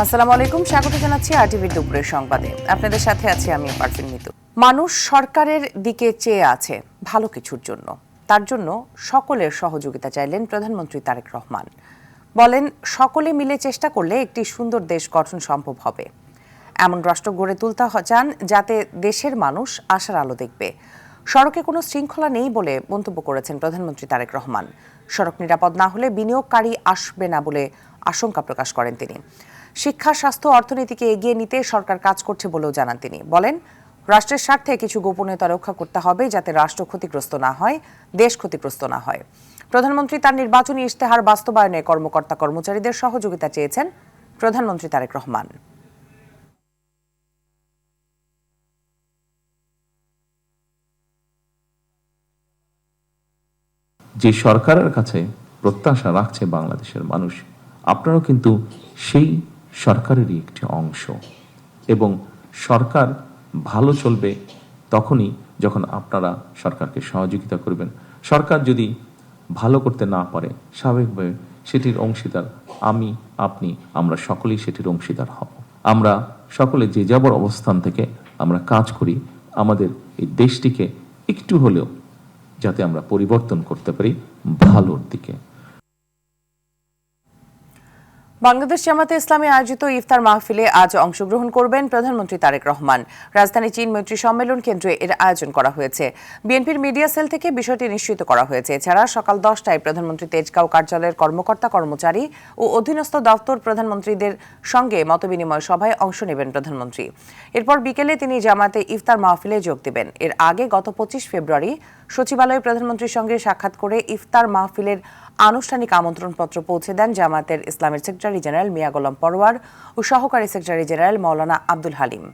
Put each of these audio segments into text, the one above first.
আসসালামু আলাইকুম, স্বাগত জানাচ্ছি আরটিভির দুপুরের সংবাদে। আপনাদের সাথে আছি আমি পারভিন মিতু। মানুষ সরকারের দিকে চেয়ে আছে ভালো কিছুর জন্য, তার জন্য সকলের সহযোগিতা চাইলেন প্রধানমন্ত্রী তারেক রহমান। বলেন, সকলে মিলে চেষ্টা করলে একটি সুন্দর দেশ গঠন সম্ভব হবে। এমন রাষ্ট্র গড়ে তুলতে চান যাতে দেশের মানুষ আশার আলো দেখবে। সড়কে কোনো শৃঙ্খলা নেই বলে মন্তব্য করেছেন প্রধানমন্ত্রী তারেক রহমান। সড়ক নিরাপদ না হলে বিনিয়োগকারী আসবে না বলে আশঙ্কা প্রকাশ করেন তিনি। শিক্ষা, স্বাস্থ্য, অর্থনীতিকে এগিয়ে নিতে সরকার কাজ করছে বলেও জানান তিনি। বলেন, রাষ্ট্রের স্বার্থে কিছু গোপনীয়তা রক্ষা করতে হবে যাতে রাষ্ট্র ক্ষতিগ্রস্ত না হয়, দেশ ক্ষতিগ্রস্ত না হয়। প্রধানমন্ত্রী তার নির্বাচনী ইশতেহার বাস্তবায়নে কর্মকর্তা কর্মচারীদের সহযোগিতা চেয়েছেন প্রধানমন্ত্রী তারেক রহমান। যে সরকারের কাছে প্রত্যাশা রাখছে বাংলাদেশের মানুষ, আপনারাও কিন্তু সেই সরকারেরই একটি অংশ। এবং সরকার ভালো চলবে তখনই যখন আপনারা সরকারকে সহযোগিতা করবেন। সরকার যদি ভালো করতে না পারে, স্বাভাবিকভাবে সেটির অংশীদার আমি, আপনি, আমরা সকলেই সেটির অংশীদার হব। আমরা সকলে যে যাবর অবস্থান থেকে আমরা কাজ করি আমাদের এই দেশটিকে একটু হলেও যাতে আমরা পরিবর্তন করতে পারি ভালোর দিকে। বাংলাদেশ জামাতে ইসলামী আয়োজিত ইফতার মাহফিলে আজ অংশগ্রহণ করবেন প্রধানমন্ত্রী তারেক রহমান। রাজধানী চীন মৈত্রী সম্মেলন কেন্দ্রে এর আয়োজন করা হয়েছে। বিএনপির মিডিয়া সেল থেকে বিষয়টি নিশ্চিত করা হয়েছে। এছাড়া সকাল 10টায় প্রধানমন্ত্রী তেজগাঁও কার্যালয়ের কর্মকর্তা কর্মচারী ও অধীনস্থ দপ্তর প্রধানমন্ত্রীদের সঙ্গে মতবিনিময় সভায় অংশ নেবেন প্রধানমন্ত্রী। এরপর বিকেলে তিনি জামাতে ইফতার মাহফিলে যোগ দেবেন। এর আগে গত 25 ফেব্রুয়ারি সচিবালয়ে প্রধানমন্ত্রীর সঙ্গে সাক্ষাৎ করে ইফতার মাহফিলের আনুষ্ঠানিক আমন্ত্রণপত্র পৌঁছে দেন জামায়াতের ইসলামের সেক্রেটারি জেনারেল মিয়া গোলাম পরোয়ার ও সহকারী সেক্রেটারি জেনারেল মাওলানা আব্দুল হালিম।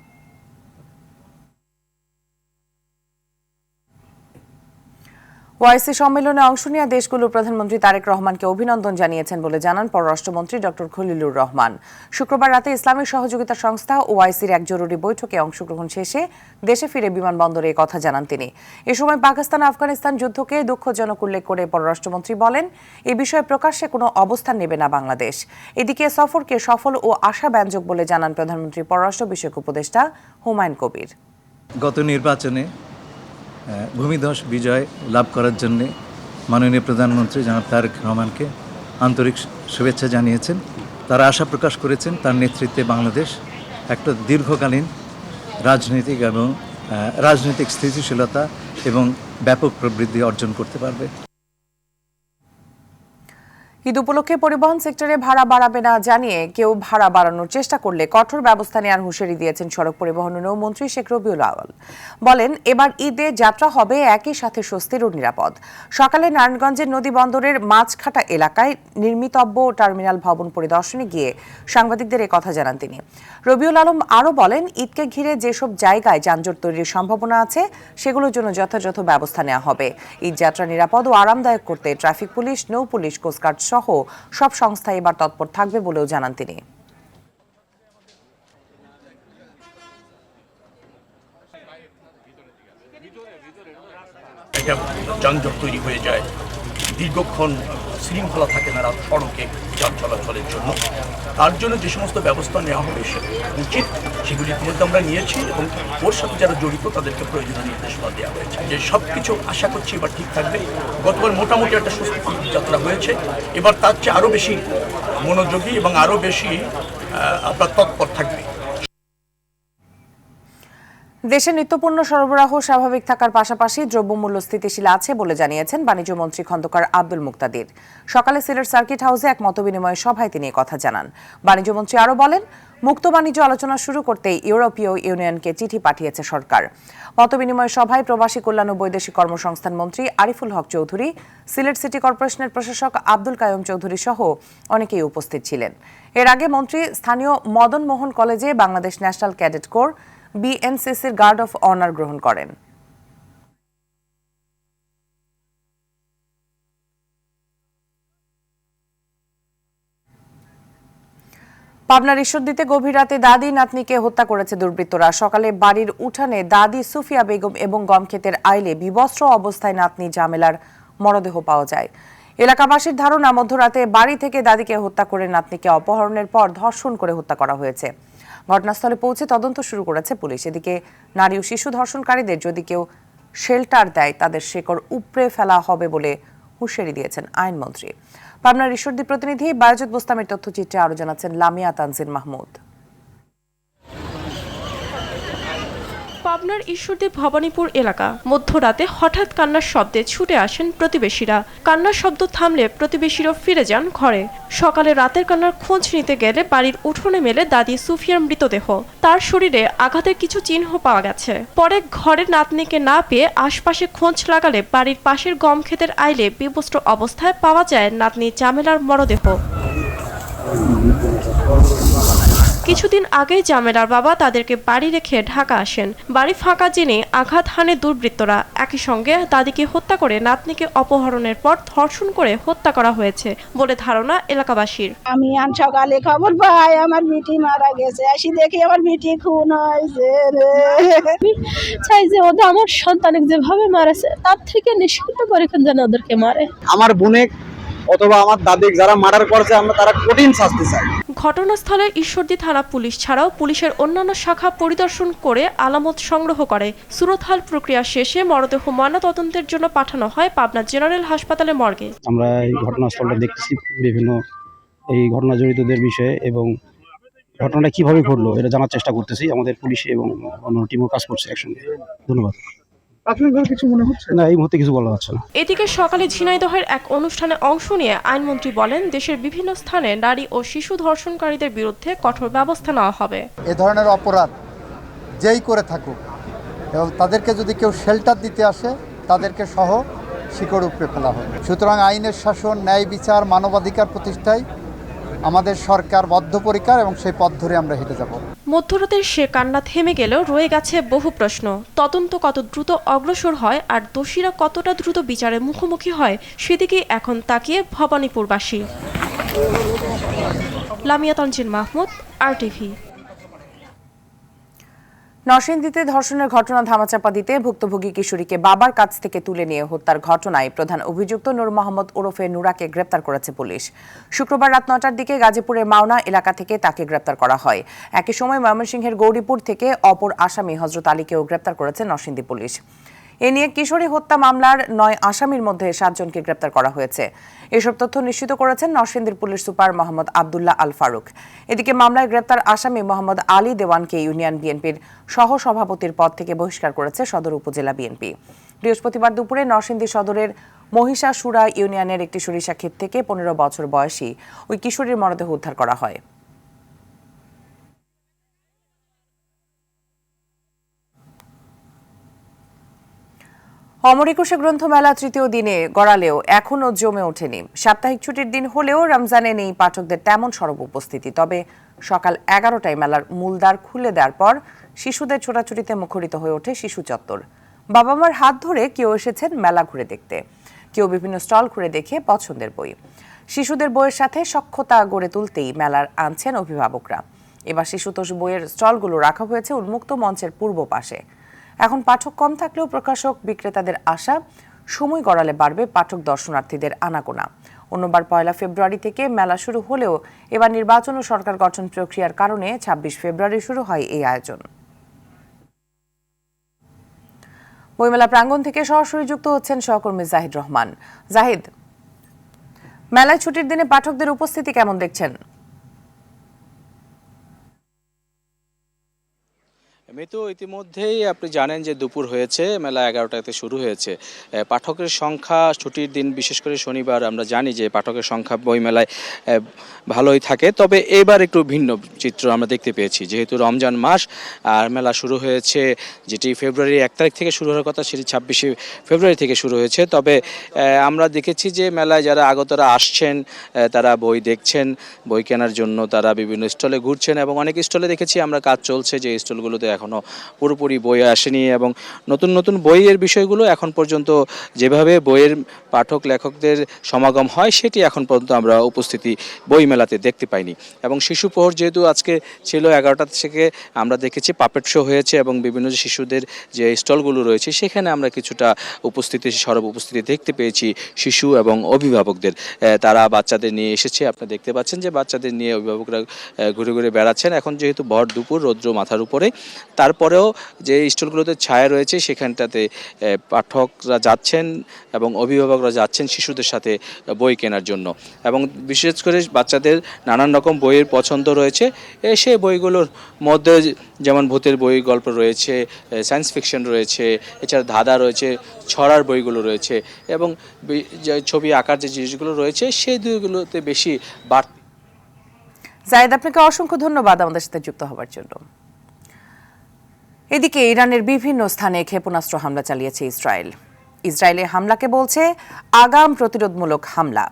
ওআইসি সম্মেলনে অংশ নেওয়া দেশগুলোর প্রধানমন্ত্রী তারেক রহমানকে অভিনন্দন জানিয়েছেন বলে জানান পররাষ্ট্রমন্ত্রী ডক্টর খলিলুর রহমান। শুক্রবার রাতে ইসলামী সহযোগিতা সংস্থা ওআইসির এক জরুরি বৈঠকে অংশগ্রহণ শেষে দেশে ফিরে বিমানবন্দরে এই কথা জানান তিনি। এ সময় পাকিস্তান আফগানিস্তান যুদ্ধকে দুঃখজনক উল্লেখ করে পররাষ্ট্রমন্ত্রী বলেন, এ বিষয়ে প্রকাশ্যে কোনো অবস্থান নেবে না বাংলাদেশ। এদিকে সফরকে সফল ও আশাব্যঞ্জক বলে জানান প্রধানমন্ত্রী পররাষ্ট্র বিষয়ক উপদেষ্টা হুমায়ুন কবির। গত নির্বাচনে ভূমিধস বিজয় লাভ করার জন্য মাননীয় প্রধানমন্ত্রী জনাব তারেক রহমানকে আন্তরিক শুভেচ্ছা জানিয়েছেন। তারা আশা প্রকাশ করেছেন তার নেতৃত্বে বাংলাদেশ একটা দীর্ঘকালীন রাজনৈতিক স্থিতিশীলতা এবং ব্যাপক প্রবৃদ্ধি অর্জন করতে পারবে। ঈদ উপলক্ষে পরিবহন সেক্টরে ভাড়া বাড়াবে না জানিয়ে কেউ ভাড়া বাড়ানোর চেষ্টা করলে কঠোর ব্যবস্থা নেওয়ার হুঁশিয়ারি দিয়েছেন সড়ক পরিবহন ও নৌমন্ত্রী শেখ রবিউল আউয়াল। বলেন, এবার ঈদে যাত্রা হবে একই সাথে স্বস্তির ও নিরাপদ। সকালে নারায়ণগঞ্জের নদী বন্দরের মাছখাটা এলাকায় নির্মিতব্য টার্মিনাল ভবন পরিদর্শনে গিয়ে সাংবাদিকদের এ কথা জানান তিনি। রবিউল আলম আরও বলেন, ঈদকে ঘিরে যেসব জায়গায় যানজট তৈরির সম্ভাবনা আছে সেগুলোর জন্য যথাযথ ব্যবস্থা নেওয়া হবে। ঈদ যাত্রা নিরাপদ ও আরামদায়ক করতে ট্রাফিক পুলিশ, নৌ পুলিশ, কোস্টগার্ড সহ সব সংস্থা এবার তৎপর থাকবে বলেও জানান তিনি। যানজট তৈরি হয়ে যায়, দীর্ঘক্ষণ শৃঙ্খলা থাকে না রাত সড়কে যান চলাচলের জন্য। তার জন্য যে সমস্ত ব্যবস্থা নেওয়া হবে উচিত সেগুলি ইতিমধ্যে আমরা নিয়েছি এবং ওর সাথে যারা জড়িত তাদেরকে প্রয়োজনীয় নির্দেশনা দেওয়া হয়েছে যে সব কিছু আশা করছি এবার ঠিক থাকবে। গতবার মোটামুটি একটা সুস্থ যাত্রা হয়েছে, এবার তার চেয়ে আরও বেশি মনোযোগী এবং আরও বেশি আপনার তৎপর থাকবে। দেশে নিত্যপণ্য সরবরাহ স্বাভাবিক থাকার পাশাপাশি দ্রব্যমূল্য স্থিতিশীল আছে বলে জানিয়েছেন বাণিজ্যমন্ত্রী খন্দকার আব্দুল মুক্তাদির। সকালে সিলেট সার্কিট হাউসে এক মতবিনিময় সভায় তিনি কথা জানান। বাণিজ্যমন্ত্রী আরও বলেন, মুক্ত বাণিজ্য আলোচনা শুরু করতে ইউরোপীয় ইউনিয়নকে চিঠি পাঠিয়েছে সরকার। মতবিনিময় সভায় প্রবাসী কল্যাণ ও বৈদেশিক কর্মসংস্থান মন্ত্রী আরিফুল হক চৌধুরী, সিলেট সিটি কর্পোরেশনের প্রশাসক আব্দুল কায়ুম চৌধুরী সহ অনেকেই উপস্থিত ছিলেন। এর আগে মন্ত্রী স্থানীয় মদন মোহন কলেজে বাংলাদেশ ন্যাশনাল ক্যাডেট কোর বিএনসিসির গার্ড অফ অনার গ্রহণ করেন। পাবনার ঈশ্বরদীতে গভীর রাতে দাদি নাতনিকে হত্যা করেছে দুর্বৃত্তরা। সকালে বাড়ির উঠানে দাদি সুফিয়া বেগম এবং গমক্ষেতের আইলে বিবস্ত্র অবস্থায় নাতনি জামেলার মরদেহ পাওয়া যায়। এলাকাবাসীর ধারণা, মধ্যরাতে বাড়ি থেকে দাদিকে হত্যা করে নাতনিকে অপহরণের পর ধর্ষণ করে হত্যা করা হয়েছে। ঘটনাস্থলে পৌঁছে তদন্ত শুরু করেছে পুলিশ। এদিকে নারী ও শিশু ধর্ষণকারীদের যদি কেউ শেল্টার দেয়, তাদের শেকড় উপড়ে ফেলা হবে বলে হুঁশিয়ারি দিয়েছেন আইনমন্ত্রী। পাবনার ঈশ্বরদী প্রতিনিধি বায়জুদ বোস্তামের তথ্যচিত্রে আরো জানাচ্ছেন লামিয়া তানজিন মাহমুদ। পাবনার ঈশ্বরদী ভবানীপুর এলাকা। মধ্যরাতে হঠাৎ কান্নার শব্দে ছুটে আসেন প্রতিবেশীরা। কান্নার শব্দ থামলে প্রতিবেশীরা ফিরে যান ঘরে। সকালে রাতের কান্নার খোঁজ নিতে গেলে বাড়ির উঠোনে মেলে দাদি সুফিয়ার মৃতদেহ। তার শরীরে আঘাতের কিছু চিহ্ন পাওয়া গেছে। পরে ঘরের নাতনিকে না পেয়ে আশপাশে খোঁজ লাগালে বাড়ির পাশের গম ক্ষেতের আইলে বিবস্ত্র অবস্থায় পাওয়া যায় নাতনি জামেলার মরদেহ। কিছুদিন আগেই জামেলার বাবা তাদেরকে বাড়ি রেখে ঢাকা আসেন। বাড়ি ফাঁকা জেনে আঘাত হানে দুর্বৃত্তরা। একই সঙ্গে দাদিকে হত্যা করে নাতনিকে অপহরণের পর ধর্ষণ করে হত্যা করা হয়েছে বলে ধারণা এলাকাবাসীর। আমি সকালে খবর পাই আমার বিটি মারা গেছে, আসি দেখি আমার বিটি খুন হয়েছে। চাই যে ওদের আমার সন্তানকে যেভাবে মারেছে তার থেকে নিশ্চিত করে যেন ওদেরকে মারে। আমার বোনে অথবা আমার দাদি যারা মার্ডার করেছে আমরা তারা কঠিন শাস্তি চাই। ঘটনাস্থলে ঈশ্বরদী থানা পুলিশ ছাড়াও পুলিশের অন্যান্য শাখা পরিদর্শন করে আলামত সংগ্রহ করে। সুরতহাল প্রক্রিয়া শেষে মরদেহ ময়নাতদন্তের জন্য পাঠানো হয় পাবনা জেনারেল হাসপাতালে মর্গে। আমরা এই ঘটনাস্থলটা দেখতেছি, বিভিন্ন এই ঘটনা জড়িতদের বিষয়ে এবং ঘটনাটা কিভাবে ঘটলো এটা জানার চেষ্টা করতেছি। আমাদের পুলিশ এবং অন্য টিমও কাজ করছে একসঙ্গে। ধন্যবাদ। কিছু মনে হচ্ছে না, এই মুহূর্তে কিছু বলা হচ্ছে না। এদিকে সকালে ঝিনাইদহের এক অনুষ্ঠানে অংশ নিয়ে আইনমন্ত্রী বলেন, দেশের বিভিন্ন স্থানে নারী ও শিশু ধর্ষণকারীদের বিরুদ্ধে কঠোর ব্যবস্থা নেওয়া হবে। এ ধরনের অপরাধ যেই করে থাকুক এবং তাদেরকে যদি কেউ শেল্টার দিতে আসে, তাদেরকে সহ শিকড় উপড়ে ফেলা হবে। সুতরাং আইনের শাসন, ন্যায় বিচার, মানবাধিকার প্রতিষ্ঠায় আমাদের সরকার বদ্ধপরিকর এবং সেই পথ ধরে আমরা হেঁটে যাব। মধ্যরাতের সে কান্না থেমে গেলেও রয়ে গেছে বহু প্রশ্ন। তদন্ত কত দ্রুত অগ্রসর হয় আর দোষীরা কতটা দ্রুত বিচারের মুখোমুখি হয়, সেদিকেই এখন তাকিয়ে ভবানীপুরবাসী। লামিয়া তানজিন মাহমুদ, RTV। নরসিংদীতে ধর্ষণের ঘটনা ধামাচাপা দিতে ভুক্তভোগী কিশোরীকে বাবার কাছ থেকে তুলে নিয়ে হত্যার ঘটনায় প্রধান অভিযুক্ত নূর মোহাম্মদ ওরফে নুরাকে গ্রেপ্তার করেছে পুলিশ। শুক্রবার রাত 9টার দিকে গাজীপুরের মাওনা এলাকা থেকে তাকে গ্রেপ্তার করা হয়। একই সময় ময়মনসিংহের গৌরীপুর থেকে অপর আসামি হযরত আলীকেও গ্রেপ্তার করেছে নরসিংদী পুলিশ। এ নিয়ে কিশোরী হত্যা মামলার 9 আসামির মধ্যে 7 জনকে গ্রেপ্তার করা হয়েছে। এসব তথ্য নিশ্চিত করেছেন নরসিংদীর পুলিশ সুপার মোহাম্মদ আব্দুল্লাহ আল ফারুক। এদিকে মামলায় গ্রেপ্তার আসামি মোহাম্মদ আলী দেওয়ানকে ইউনিয়ন বিএনপির সহসভাপতির পদ থেকে বহিষ্কার করেছে সদর উপজেলা বিএনপি। বৃহস্পতিবার দুপুরে নরসিংদী সদরের মহিষাসুরা ইউনিয়নের একটি সরিষা ক্ষেত থেকে 15 বছর বয়সী ওই কিশোরীর মরদেহ উদ্ধার করা হয়। অমর একুশে গ্রন্থমেলা তৃতীয় দিনে গড়ালেও এখনও জমে ওঠেনি। সাপ্তাহিক ছুটির দিন হলেও রমজানে নেই পাঠকদের তেমন সরব উপস্থিতি। তবে সকাল 11টায় মেলার মূলদ্বার খুলে দেওয়ার পর শিশুদের ছোটাছুটিতে মুখরিত হয়ে ওঠে শিশু চত্বর। বাবা মার হাত ধরে কেউ এসেছেন মেলা ঘুরে দেখতে, কেউ বিভিন্ন স্টল ঘুরে দেখে পছন্দের বই। শিশুদের বইয়ের সাথে সখ্যতা গড়ে তুলতেই মেলার আনছেন অভিভাবকরা। এবার শিশুতোষ বইয়ের স্টলগুলো রাখা হয়েছে উন্মুক্ত মঞ্চের পূর্ব পাশে। এখন পাঠক কম থাকলেও প্রকাশক বিক্রেতাদের আশা, সময় গড়ালে বাড়বে পাঠক দর্শনার্থীদের আনাগোনা। অন্যবার 1 ফেব্রুয়ারি থেকে মেলা শুরু হলেও এবার নির্বাচন ও সরকার গঠন প্রক্রিয়ার কারণে 26 ফেব্রুয়ারি শুরু হয় এই আয়োজন। বইমেলা প্রাঙ্গণ থেকে সরাসরি যুক্ত হচ্ছেন সহকর্মী জাহিদ রহমান। জাহিদ, মেলায় ছুটির দিনে পাঠকদের উপস্থিতি কেমন দেখছেন? তো ইতিমধ্যেই আপনি জানেন যে দুপুর হয়েছে, মেলা 11টাতে শুরু হয়েছে। পাঠকের সংখ্যা ছুটির দিন, বিশেষ করে শনিবার আমরা জানি যে পাঠকের সংখ্যা বইমেলায় ভালোই থাকে। তবে এবার একটু ভিন্ন চিত্র আমরা দেখতে পেয়েছি, যেহেতু রমজান মাস আর মেলা শুরু হয়েছে, যেটি ফেব্রুয়ারি 1 তারিখ থেকে শুরু হওয়ার কথা সেটি 26 ফেব্রুয়ারি থেকে শুরু হয়েছে। তবে আমরা দেখেছি যে মেলায় যারা আগতরা আসছেন তারা বই দেখছেন, বই কেনার জন্য তারা বিভিন্ন স্টলে ঘুরছেন এবং অনেক স্টলে দেখেছি আমরা কাজ চলছে যে স্টলগুলোতে এখন এখনও পুরোপুরি বই আসেনি এবং নতুন নতুন বইয়ের বিষয়গুলো এখন পর্যন্ত যেভাবে বইয়ের পাঠক লেখকদের সমাগম হয় সেটি এখন পর্যন্ত আমরা উপস্থিতি বইমেলাতে দেখতে পাইনি। এবং শিশু প্রহর যেহেতু আজকে ছিল 11টা থেকে, আমরা দেখেছি পাপেট শো হয়েছে এবং বিভিন্ন যে শিশুদের যে স্টলগুলো রয়েছে সেখানে আমরা কিছুটা সরব উপস্থিতি দেখতে পেয়েছি শিশু এবং অভিভাবকদের। তারা বাচ্চাদের নিয়ে এসেছে, আপনারা দেখতে পাচ্ছেন যে বাচ্চাদের নিয়ে অভিভাবকরা ঘুরে ঘুরে বেড়াচ্ছেন। এখন যেহেতু ভর দুপুর, রৌদ্র মাথার উপরে, তারপরেও যে স্টলগুলোতে ছায়া রয়েছে সেখানটাতে পাঠকরা যাচ্ছেন এবং অভিভাবকরা যাচ্ছেন শিশুদের সাথে বই কেনার জন্য। এবং বিশেষ করে বাচ্চাদের নানান রকম বইয়ের পছন্দ রয়েছে। সেই বইগুলোর মধ্যে যেমন ভূতের বই, গল্প রয়েছে, সায়েন্স ফিকশন রয়েছে, এছাড়া ধাঁধা রয়েছে, ছড়ার বইগুলো রয়েছে এবং ছবি আঁকার যে জিনিসগুলো রয়েছে সেই দুইগুলোতে বেশি বাড়তি। জায়েদ, আপনাকে অসংখ্য ধন্যবাদ আমাদের সাথে যুক্ত হওয়ার জন্য। এদিকে ইরানের বিভিন্ন স্থানে ক্ষেপণাস্ত্র হামলা চালিয়েছে ইসরায়েল। ইসরায়েলের হামলাকে বলছে আগাম প্রতিরোধমূলক হামলা।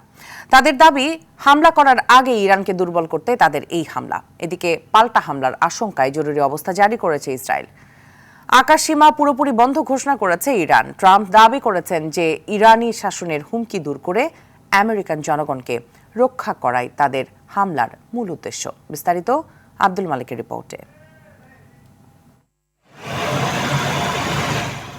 তাদের দাবি, হামলা করার আগে ইরানকে দুর্বল করতে তাদের এই হামলা। এদিকে পাল্টা হামলার আশঙ্কায় জরুরি অবস্থা জারি করেছে ইসরায়েল। আকাশসীমা পুরোপুরি বন্ধ ঘোষণা করেছে ইরান। ট্রাম্প দাবি করেছেন যে ইরানি শাসনের হুমকি দূর করে আমেরিকান জনগণকে রক্ষা করাই তাদের হামলার মূল উদ্দেশ্য। বিস্তারিত আব্দুল মালিকের রিপোর্টে।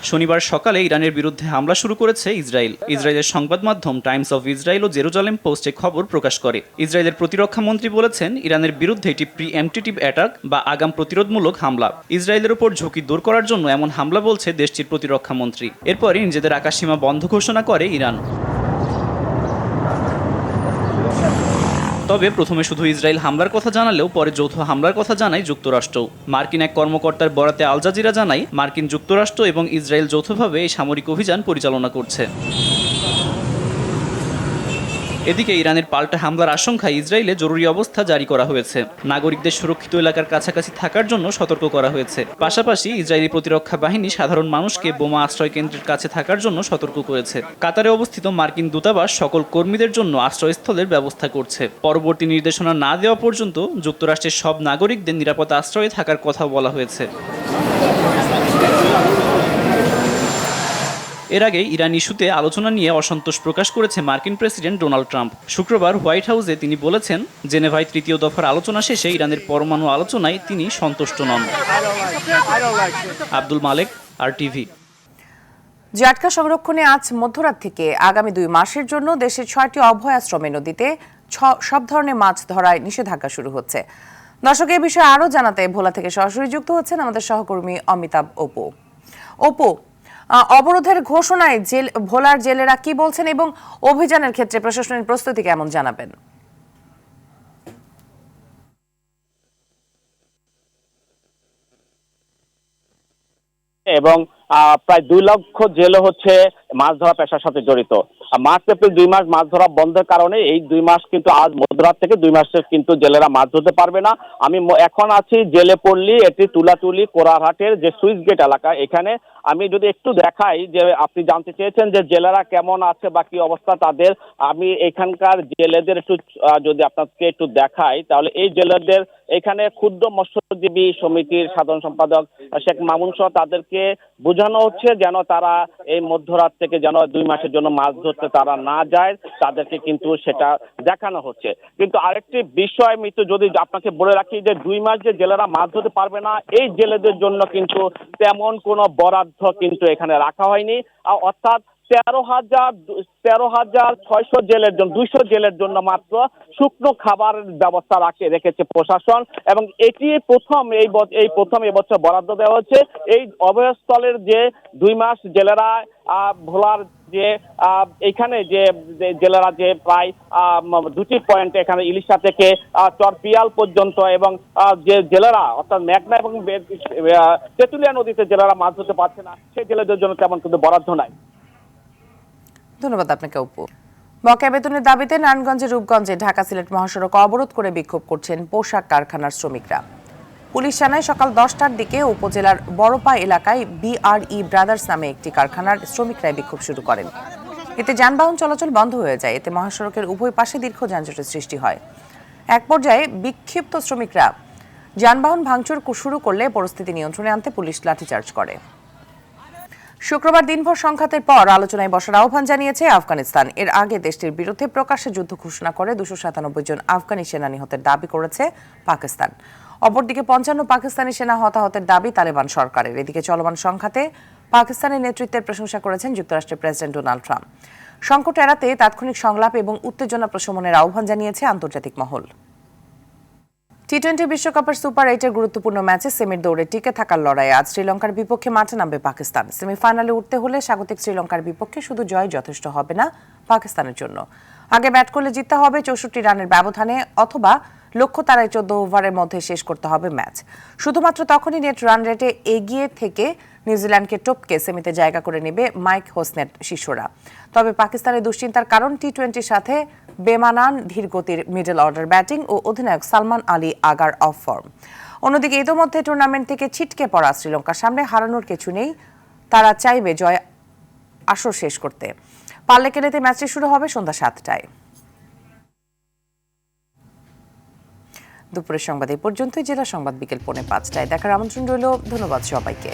শনিবার সকালে ইরানের বিরুদ্ধে হামলা শুরু করেছে ইসরায়েল। ইসরায়েলের সংবাদ মাধ্যম টাইমস অফ ইসরায়েল ও জেরুজালেম পোস্টে খবর প্রকাশ করে। ইসরায়েলের প্রতিরক্ষা মন্ত্রী বলেছেন, ইরানের বিরুদ্ধে এটি প্রিএমপ্টিভ অ্যাটাক বা আগাম প্রতিরোধমূলক হামলা। ইসরায়েলের উপর ঝুঁকি দূর করার জন্য এমন হামলা বলছে দেশটির প্রতিরক্ষা মন্ত্রী। এরপরই নিজেদের আকাশসীমা বন্ধ ঘোষণা করে ইরান। তবে প্রথমে শুধু ইসরায়েল হামলার কথা জানালেও পরে যৌথ হামলার কথা জানায় যুক্তরাষ্ট্র। মার্কিন এক কর্মকর্তার বরাতে আল জাজিরা জানায়, মার্কিন যুক্তরাষ্ট্র এবং ইসরায়েল যৌথভাবে এই সামরিক অভিযান পরিচালনা করছে। এদিকে ইরানের পাল্টা হামলার আশঙ্কায় ইসরায়েলে জরুরি অবস্থা জারি করা হয়েছে। নাগরিকদের সুরক্ষিত এলাকার কাছাকাছি থাকার জন্য সতর্ক করা হয়েছে। পাশাপাশি ইসরায়েলি প্রতিরক্ষা বাহিনী সাধারণ মানুষকে বোমা আশ্রয় কেন্দ্রের কাছে থাকার জন্য সতর্ক করেছে। কাতারে অবস্থিত মার্কিন দূতাবাস সকল কর্মীদের জন্য আশ্রয়স্থলের ব্যবস্থা করছে। পরবর্তী নির্দেশনা না দেওয়া পর্যন্ত যুক্তরাষ্ট্রের সব নাগরিকদের নিরাপদ আশ্রয়ে থাকার কথা বলা হয়েছে। এর আগে ইরান ইস্যুতে আলোচনা নিয়ে অসন্তোষ প্রকাশ করেছে মার্কিন প্রেসিডেন্ট ডোনাল্ড ট্রাম্প। শুক্রবার হোয়াইট হাউসে তিনি বলেছেন, জেনেভায় তৃতীয় দফার আলোচনা শেষে ইরানের পরমাণু আলোচনায় তিনি সন্তুষ্ট নন। আব্দুল মালেক, RTV। জাটকা সংরক্ষণে আজ মধ্যরাত থেকে আগামী 2 মাসের জন্য দেশের 6টি অভয়াশ্রমে নদীতে সব ধরনের মাছ ধরায় নিষেধাজ্ঞা শুরু হচ্ছে। দর্শক, এই বিষয়ে আরও জানাতে ভোলা থেকে সরাসরি যুক্ত হচ্ছেন আমাদের সহকর্মী অমিতাভ অপু। অবরোধের ঘোষণায় ভোলার জেলেরা কি বলছেন এবং অভিযানের ক্ষেত্রে প্রশাসনের প্রস্তুতি কেমন জানাবেন? এবং প্রায় 2 লক্ষ জেলে হচ্ছে মাছ ধরা পেশার সাথে জড়িত। মার্চ এপ্রিল 2 মাস মাছ ধরা বন্ধের কারণে এই 2 মাস কিন্তু আজ মধ্যরাত থেকে 2 মাসে কিন্তু জেলেরা মাছ ধরতে পারবে না। আমি এখন আছি জেলে পল্লী, এটি তুলাতুলি কোরারহাটের যে সুইচ গেট এলাকা। এখানে আমি যদি একটু দেখাই, যে আপনি জানতে চেয়েছেন যে জেলেরা কেমন আছে বা কি অবস্থা তাদের, আমি এখানকার জেলেদের একটু যদি আপনাকে একটু দেখাই, তাহলে এই জেলেদের এখানে ক্ষুদ্র মৎস্যজীবী সমিতির সাধারণ সম্পাদক শেখ মামুন সহ তাদেরকে বোঝানো হচ্ছে যেন তারা এই মধ্যরাত থেকে যেন 2 মাসের জন্য মাছ ধরতে তারা না যায়, তাদেরকে কিন্তু সেটা দেখানো হচ্ছে। কিন্তু আরেকটি বিষয় মিতু যদি আপনাকে বলে রাখি, যে 2 মাস যে জেলেরা মাছ ধরতে পারবে না, এই জেলেদের জন্য কিন্তু তেমন কোনো বরাদ্দ কিন্তু এখানে রাখা হয়নি। অর্থাৎ 13,600 জেলের জন্য 200 জেলের জন্য মাত্র শুকনো খাবারের ব্যবস্থা রেখেছে প্রশাসন। এবং এটি প্রথম এবছর বরাদ্দ দেওয়া হচ্ছে। এই অভয়স্থলের যে 2 মাস জেলেরা ভোলার যে এখানে যে জেলেরা যে প্রায় 2টি পয়েন্ট এখানে ইলিশা থেকে চরপিয়াল পর্যন্ত, এবং যে জেলেরা অর্থাৎ মেঘনা এবং তেঁতুলিয়া নদীতে জেলেরা মাছ ধরতে পারছে না, সেই জেলেদের জন্য তেমন কিন্তু বরাদ্দ নাই। ধন্যবাদ আপনাকে অপু। বকেয়া বেতনের দাবিতে নারায়ণগঞ্জের রূপগঞ্জে ঢাকা সিলেট মহাসড়ক অবরোধ করে বিক্ষোভ করছেন পোশাক কারখানার শ্রমিকরা। পুলিশ জানায়, সকাল 10টার দিকে উপজেলার বড়পা এলাকায় BRE ব্রাদার্স নামে একটি কারখানার শ্রমিকরা বিক্ষোভ শুরু করেন। এতে যানবাহন চলাচল বন্ধ হয়ে যায়। এতে মহাসড়কের উভয় পাশে দীর্ঘ যানজটের সৃষ্টি হয়। এক পর্যায়ে বিক্ষিপ্ত শ্রমিকরা যানবাহন ভাঙচুর শুরু করলে পরিস্থিতি নিয়ন্ত্রণে আনতে পুলিশ লাঠিচার্জ করে। শুক্রবার দিনভর সংঘাতের পর আলোচনায় বসার আহ্বান জানিয়েছে আফগানিস্তান। এর আগে দেশটির বিরুদ্ধে প্রকাশ্যে যুদ্ধ ঘোষণা করে 297 জন আফগানি সেনা নিহতের দাবি করেছে পাকিস্তান। অপরদিকে 55 পাকিস্তানি সেনা হতাহতের দাবি তালেবান সরকারের। এদিকে চলমান সংঘাতে পাকিস্তানের নেতৃত্বের প্রশংসা করেছেন যুক্তরাষ্ট্রের প্রেসিডেন্ট ডোনাল্ড ট্রাম্প। সংকট এড়াতে তাৎক্ষণিক সংলাপ এবং উত্তেজনা প্রশমনের আহ্বান জানিয়েছে আন্তর্জাতিক মহল। টি-20 বিশ্বকাপের সুপার 8-এর গুরুত্বপূর্ণ ম্যাচে সেমির দৌড়ে টিকে থাকার লড়াইয়ে আজ শ্রীলঙ্কার বিপক্ষে মাঠে নামবে পাকিস্তান। সেমিফাইনালে উঠতে হলে স্বাগতিক শ্রীলঙ্কার বিপক্ষে শুধু জয় যথেষ্ট হবে না পাকিস্তানের জন্য। আগে ব্যাট করলে জিততে হবে 64 রানের ব্যবধানে, অথবা লক্ষ্য তারাই 14 ওভারের মধ্যে শেষ করতে হবে ম্যাচ। শুধুমাত্র তখনই নেট রান রেটে এগিয়ে থেকে নিউজিল্যান্ডকে টপকে সেমিতে জায়গা করে নেবে মাইক হোসনেট শিষ্যরা। তবে পাকিস্তানের দুশ্চিন্তার কারণ টি-20-র সাথে বেমানান ধীরগতির মিডল অর্ডার ব্যাটিং ও অধিনায়ক Salman Ali agar of form. অন্যদিকে ইতোমধ্যে টুর্নামেন্ট থেকে ছিটকে পড়া শ্রীলঙ্কার সামনে হারানোর কিছু নেই। তারা চাইবে জয় আসর শেষ করতে। পাল্লেকেলেতে ম্যাচটি শুরু হবে সন্ধ্যা 7টায়। দুপুরের সংবাদ এই পর্যন্তই। জেলা সংবাদ বিকেল 4:45টায় দেখার আমন্ত্রণ রইল। ধন্যবাদ সবাইকে।